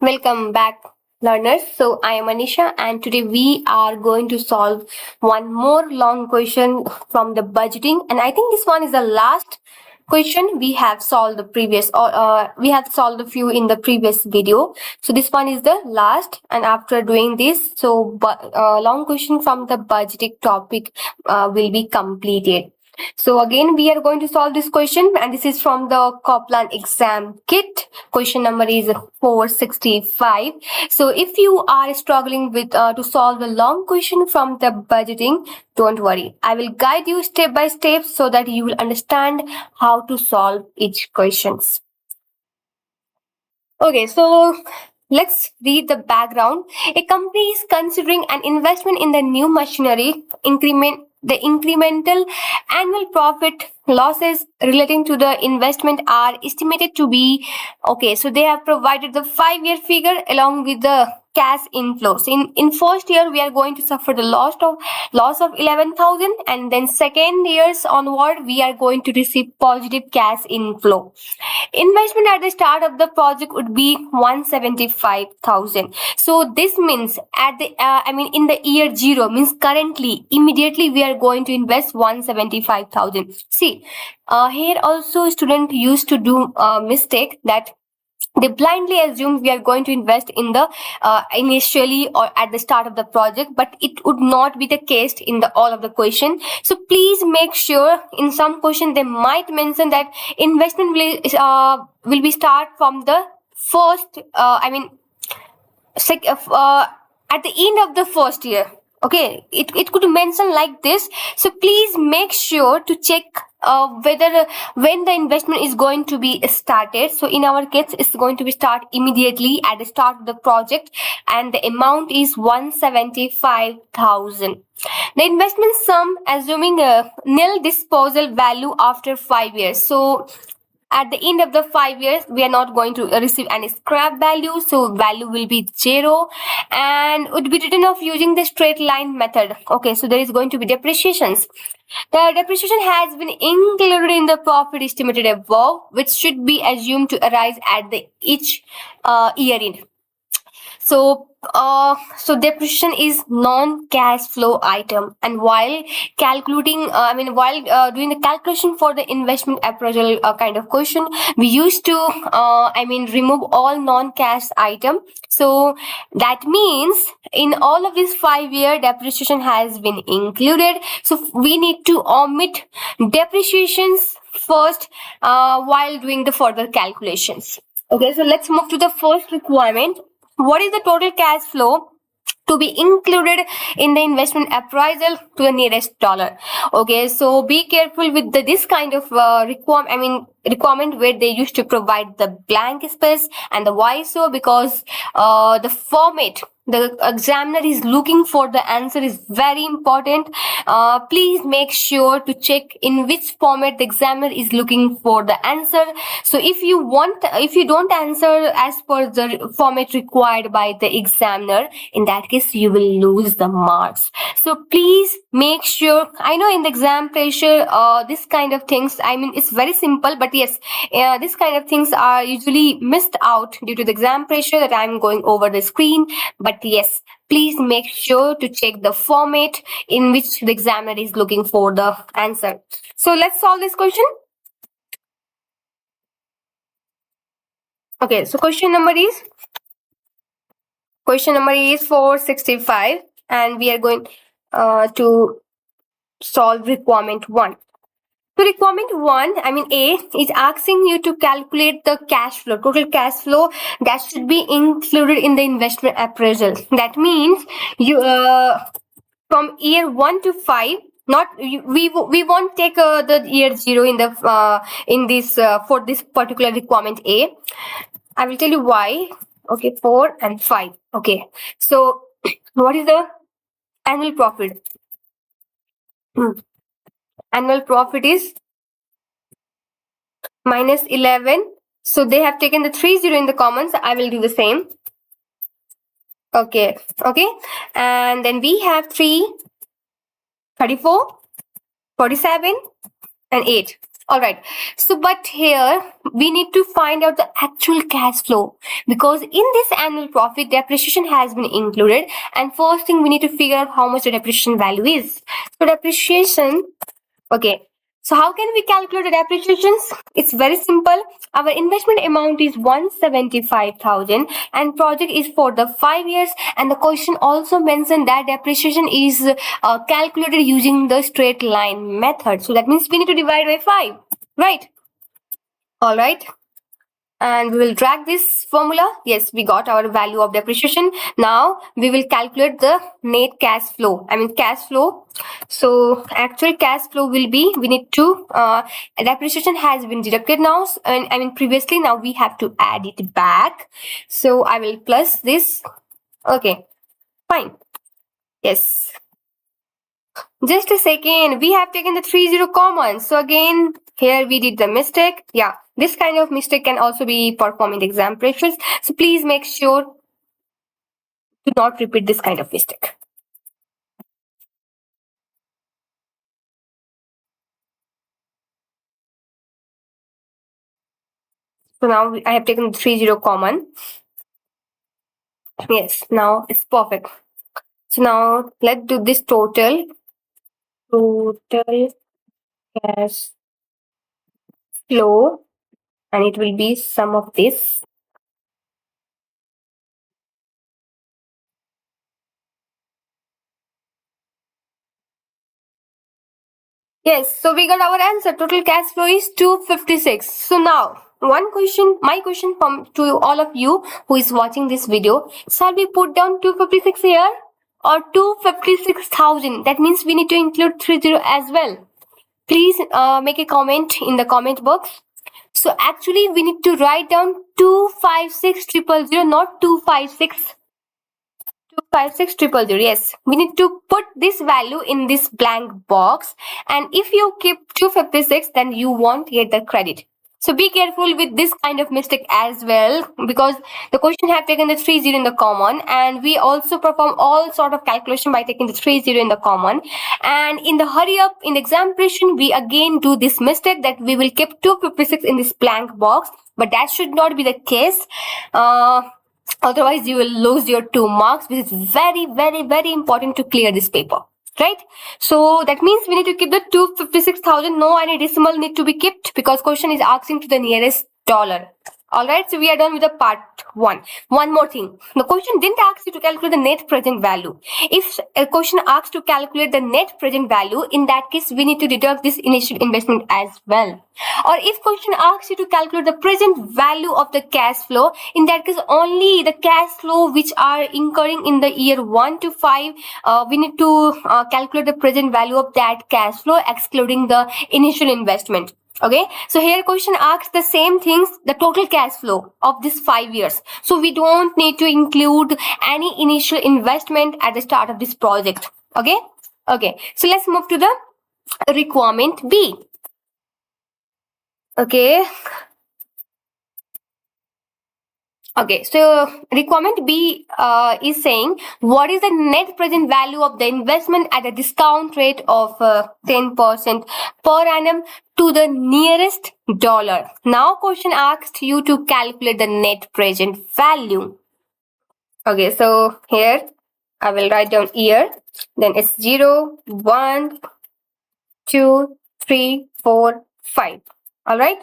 Welcome back, learners. So, I am Manisha, and today we are going to solve one more long question from the budgeting. And I think this one is the last question. We have solved the previous, or we have solved a few in the previous video. So, this one is the last. And after doing this, long question from the budgeting topic will be completed. So again, we are going to solve this question, and this is from the Kaplan exam kit. Question number is 465. So if you are struggling with to solve a long question from the budgeting, don't worry. I will guide you step by step so that you will understand how to solve each questions. Okay, so let's read the background. A company is considering an investment in the new machinery. The incremental annual profit losses relating to the investment are estimated to be okay. So they have provided the 5-year figure along with the cash inflows. In first year, we are going to suffer the loss of 11,000, and then second years onward, we are going to receive positive cash inflow. Investment at the start of the project would be 175,000. So this means at the in the year 0 means currently immediately we are going to invest 175,000. See, here also student used to do a mistake that they blindly assume we are going to invest in the initially or at the start of the project, but it would not be the case in the all of the question. So please make sure in some question they might mention that investment will be start from the first at the end of the first year. Okay, it could mention like this. So please make sure to check whether when the investment is going to be started. So in our case, it's going to be start immediately at the start of the project, and the amount is 175,000. The investment sum assuming a nil disposal value after 5 years. So at the end of the 5 years, we are not going to receive any scrap value, so value will be 0 and would be written off using the straight line method. Okay, so there is going to be depreciations. The depreciation has been included in the profit estimated above, which should be assumed to arise at the each year end. So depreciation is non-cash flow item, and while calculating, doing the calculation for the investment appraisal kind of question, we used to, remove all non-cash item. So that means in all of these 5-year depreciation has been included. So we need to omit depreciations first while doing the further calculations. Okay, so let's move to the first requirement. What is the total cash flow to be included in the investment appraisal to the nearest dollar? Okay, so be careful with this kind of requirement where they used to provide the blank space and the why so, because the format the examiner is looking for the answer is very important. Please make sure to check in which format the examiner is looking for the answer. So if you don't answer as per the format required by the examiner, in that case you will lose the marks. So please make sure. I know in the exam pressure this kind of things, it's very simple, but yes, this kind of things are usually missed out due to the exam pressure that I'm going over the screen. But yes, please make sure to check the format in which the examiner is looking for the answer. So let's solve this question. Okay, so question number is 465, and we are going to solve requirement 1. So requirement 1, A, is asking you to calculate the cash flow, total cash flow that should be included in the investment appraisal. That means you from year 1 to 5. Not we won't take the year 0 in the in this for this particular requirement A. I will tell you why. Okay, 4 and 5. Okay, so what is the annual profit? Annual profit is minus 11. So they have taken the 30 in the commons. I will do the same. Okay, and then we have 3, 34, 47 and 8. All right. So, but here we need to find out the actual cash flow, because in this annual profit, depreciation has been included. And first thing, we need to figure out how much the depreciation value is. So, depreciation. Okay. So how can we calculate the depreciations? It's very simple. Our investment amount is 175,000 and project is for the 5 years. And the question also mentioned that depreciation is calculated using the straight line method. So that means we need to divide by 5, right? All right. And we will drag this formula. Yes, we got our value of depreciation. Now we will calculate the net cash flow. Cash flow. So actual cash flow will be, we need to, depreciation has been deducted now. Previously, now we have to add it back. So I will plus this. Okay, fine. Yes. Just a second, we have taken the 30 common. So again, here we did the mistake. Yeah, this kind of mistake can also be performed in the exam pressures. So please make sure to not repeat this kind of mistake. So now I have taken 30 common. Yes, now it's perfect. So now let's do this total. Total cash flow, and it will be sum of this. Yes, so we got our answer. Total cash flow is 256. So now, my question to all of you who is watching this video, shall we put down 256 here or 256,000? That means we need to include 30 as well. Please make a comment in the comment box. So actually, we need to write down 256,000, not 256. 256,000. Yes, we need to put this value in this blank box, and if you keep 256, then you won't get the credit. So be careful with this kind of mistake as well, because the question have taken the 30 in the common, and we also perform all sort of calculation by taking the 30 in the common. And in the hurry up in the exam preparation, we again do this mistake that we will keep 256 in this blank box, but that should not be the case. Otherwise you will lose your 2 marks, which is very, very, very important to clear this paper, right? So that means we need to keep the 256,000. No any decimal need to be kept, because question is asking to the nearest dollar. All right, so we are done with the part 1. One more thing, the question didn't ask you to calculate the net present value. If a question asks to calculate the net present value, in that case we need to deduct this initial investment as well. Or if question asks you to calculate the present value of the cash flow, in that case only the cash flow which are incurring in the year 1 to 5, we need to calculate the present value of that cash flow excluding the initial investment. Okay, so here question asks the same things, the total cash flow of this 5 years. So we don't need to include any initial investment at the start of this project. Okay, so let's move to the requirement B. Okay, so requirement B is saying what is the net present value of the investment at a discount rate of 10% per annum to the nearest dollar. Now question asks you to calculate the net present value. Okay, so here I will write down year, then it's 0, 1, 2, 3, 4, 5. All right.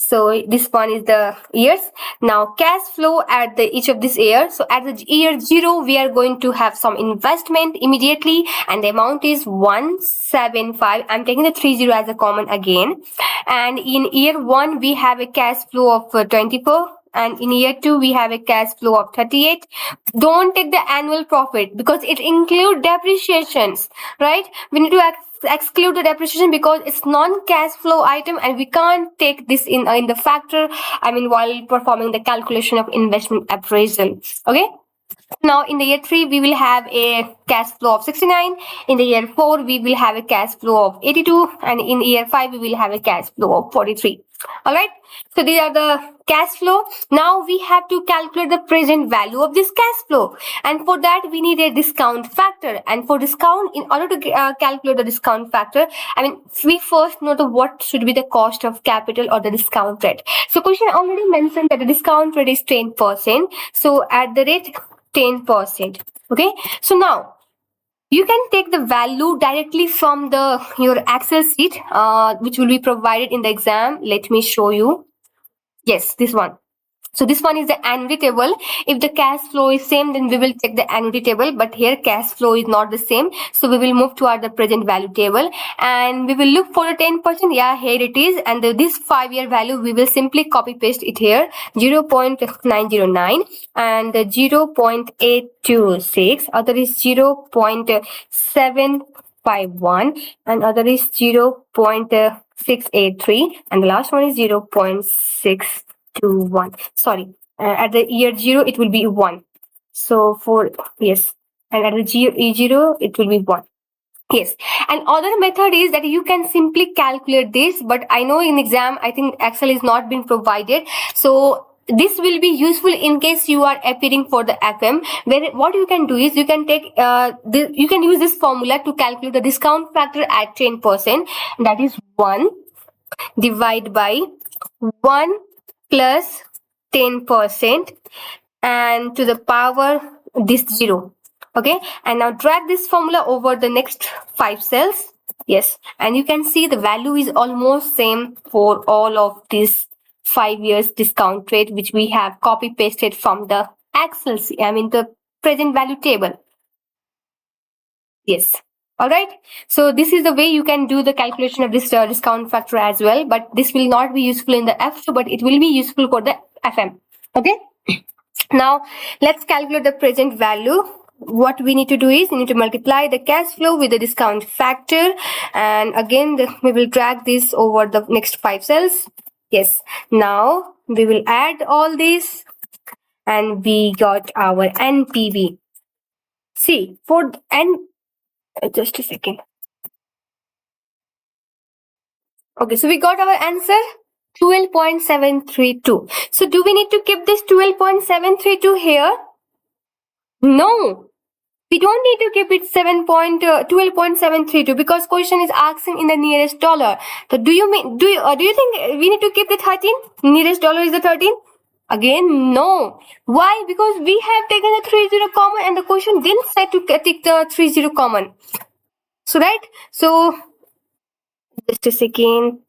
So this one is the years. Now cash flow at the each of this year. So at the year 0, we are going to have some investment immediately, and the amount is 175. I'm taking the 30 as a common again. And in year 1, we have a cash flow of 24. And in year 2, we have a cash flow of 38. Don't take the annual profit because it includes depreciations, right? We need to exclude the depreciation because it's non-cash flow item, and we can't take this in the factor, while performing the calculation of investment appraisal. Okay, now in the year 3 we will have a cash flow of 69. In the year 4 we will have a cash flow of 82, and in year 5 we will have a cash flow of 43. All right. So these are the cash flow. Now we have to calculate the present value of this cash flow, and for that we need a discount factor. And for discount, in order to calculate the discount factor, I mean, we first know the what should be the cost of capital or the discount rate. So question already mentioned that the discount rate is 10%. So at the rate 10%. Okay. So now you can take the value directly from the your Excel sheet, which will be provided in the exam. Let me show you. Yes, this one. So this one is the annuity table. If the cash flow is same, then we will check the annuity table. But here cash flow is not the same. So we will move toward the present value table and we will look for the 10%. Yeah, here it is. And this 5-year value, we will simply copy paste it here. 0.909 and 0.826. Other is 0.751 and other is 0.683 and the last one is 0.621. Sorry, at the year 0 it will be 1. So for yes, and at the E0 it will be 1. Yes, and other method is that you can simply calculate this, but I know in exam I think Excel is not been provided. So this will be useful in case you are appearing for the FM, where what you can do is you can take you can use this formula to calculate the discount factor at 10%. That is 1 divide by 1 plus 10% and to the power this 0. Okay, and now drag this formula over the next 5 cells. Yes, and you can see the value is almost same for all of these 5 years discount rate, which we have copy pasted from the Excel, I mean the present value table. Yes. All right. So this is the way you can do the calculation of this discount factor as well. But this will not be useful in the F2, but it will be useful for the FM. Okay. Now let's calculate the present value. What we need to do is we need to multiply the cash flow with the discount factor. And again, we will drag this over the next 5 cells. Yes. Now we will add all this and we got our NPV. See, for N just a second. Okay, so we got our answer 12.732. So do we need to keep this 12.732 here? No. We don't need to keep it 12.732 because question is asking in the nearest dollar. So do you think we need to keep the 13? Nearest dollar is the 13? Again, no. Why? Because we have taken the 30 common and the question didn't say to take the 30 common. So right? So just a second.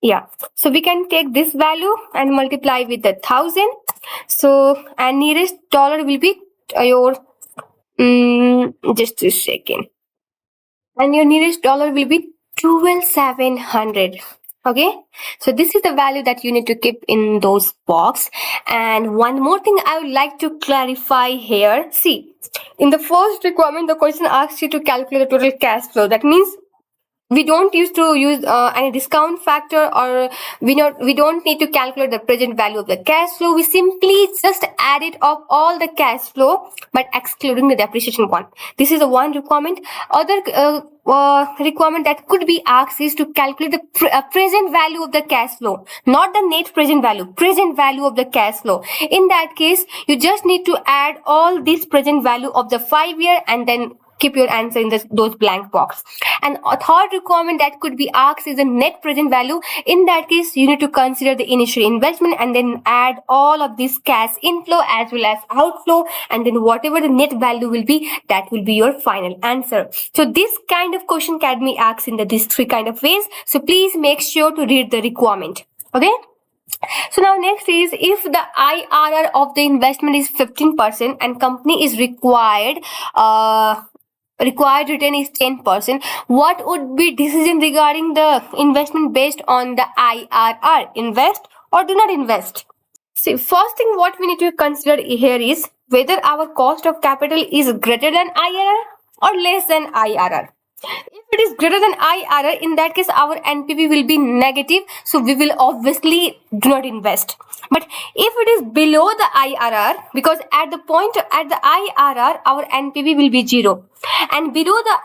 Yeah. So we can take this value and multiply with the 1000. So and nearest dollar will be your just a second. And your nearest dollar will be 12,700. Okay, so this is the value that you need to keep in those box. And one more thing I would like to clarify here. See, in the first requirement, the question asks you to calculate the total cash flow. That means we don't use any discount factor, or we don't need to calculate the present value of the cash flow. We simply just add it up all the cash flow but excluding the depreciation one. This is the one requirement. Other requirement that could be asked is to calculate the present value of the cash flow, not the net present value of the cash flow. In that case, you just need to add all this present value of the 5-year and then keep your answer in those blank box. And a third requirement that could be asked is the net present value. In that case, you need to consider the initial investment and then add all of this cash inflow as well as outflow, and then whatever the net value will be, that will be your final answer. So this kind of question can be asked in these 3 kind of ways. So please make sure to read the requirement. Okay. So now next is, if the IRR of the investment is 15% and company is required return is 10%, what would be decision regarding the investment based on the IRR? Invest or do not invest? See, first thing what we need to consider here is whether our cost of capital is greater than IRR or less than IRR. If it is greater than IRR, in that case our NPV will be negative, so we will obviously do not invest. But if it is below the IRR, because at the IRR our NPV will be 0, and below the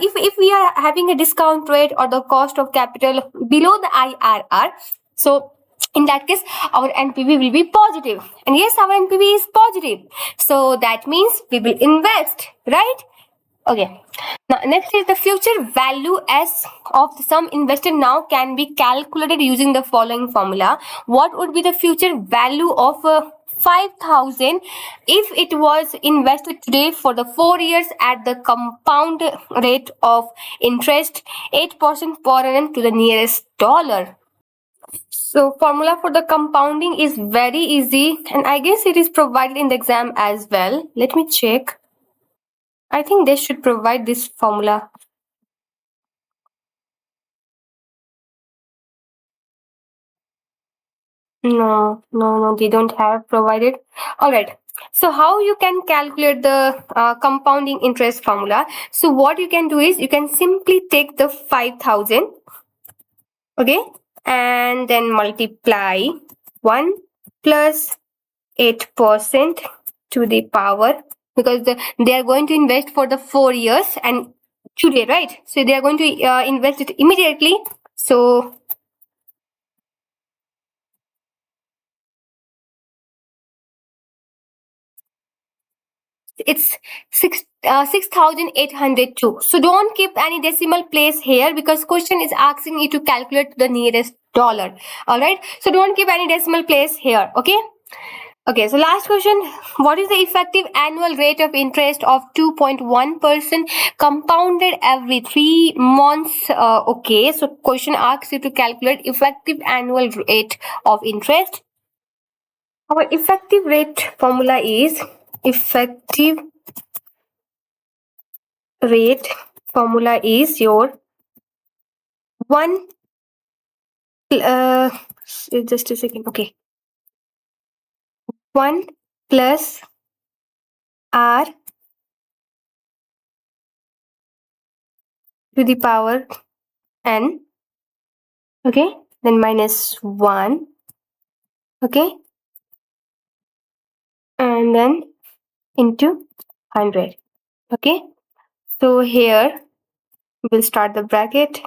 if we are having a discount rate or the cost of capital below the IRR, So in that case, our NPV will be positive. And yes, our NPV is positive. So that means we will invest, right? Okay. Now, next is the future value as of the sum invested now can be calculated using the following formula. What would be the future value of 5,000 if it was invested today for the 4 years at the compound rate of interest 8% per annum to the nearest dollar? So formula for the compounding is very easy, and I guess it is provided in the exam as well. Let me check. I think they should provide this formula. No, they don't have provided. All right. So how you can calculate the compounding interest formula? So what you can do is you can simply take the 5,000, okay, and then multiply 1 plus 8% to the power, because they are going to invest for the 4 years and today, right? So they are going to invest it immediately. So it's 6,802. So don't keep any decimal place here because question is asking you to calculate the nearest dollar. All right. So don't keep any decimal place here. Okay. Okay, so last question. What is the effective annual rate of interest of 2.1% compounded every 3 months? Okay, so question asks you to calculate effective annual rate of interest. Our effective rate formula is effective rate formula is your 1 uh, just a second. Okay, 1 plus r to the power n, okay, then minus 1, okay, and then into 100. Okay, so here we'll start the bracket.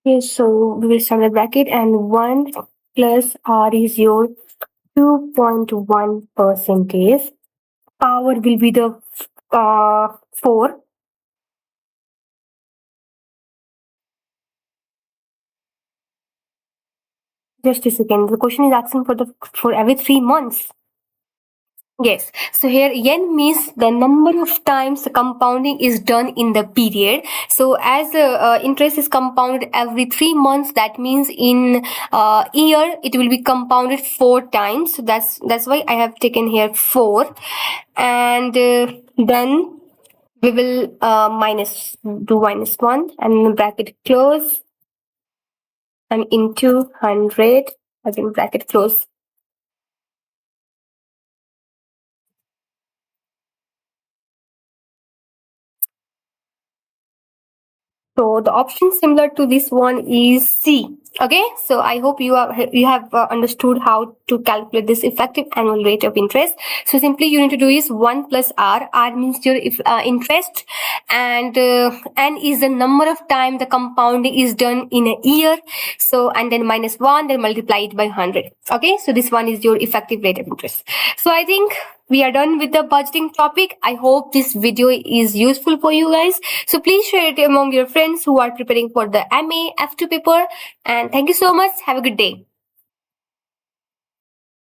Okay, so we will start the bracket, and 1 plus r is your 2.1 percentage. Power will be the 4. Just a second. The question is asking for every 3 months. Yes. So here n means the number of times the compounding is done in the period. So as the interest is compounded every 3 months, that means in year it will be compounded 4 times. So that's why I have taken here 4, and then we will do -1 and bracket close and into 100 again bracket close. So the option similar to this one is C. Okay, so I hope you have understood how to calculate this effective annual rate of interest. So simply you need to do is 1 plus R. R means your interest, and N is the number of time the compounding is done in a year. So and then -1, then multiply it by 100. Okay, so this one is your effective rate of interest. So I think we are done with the budgeting topic. I hope this video is useful for you guys. So please share it among your friends who are preparing for the MA F2 paper. And thank you so much. Have a good day.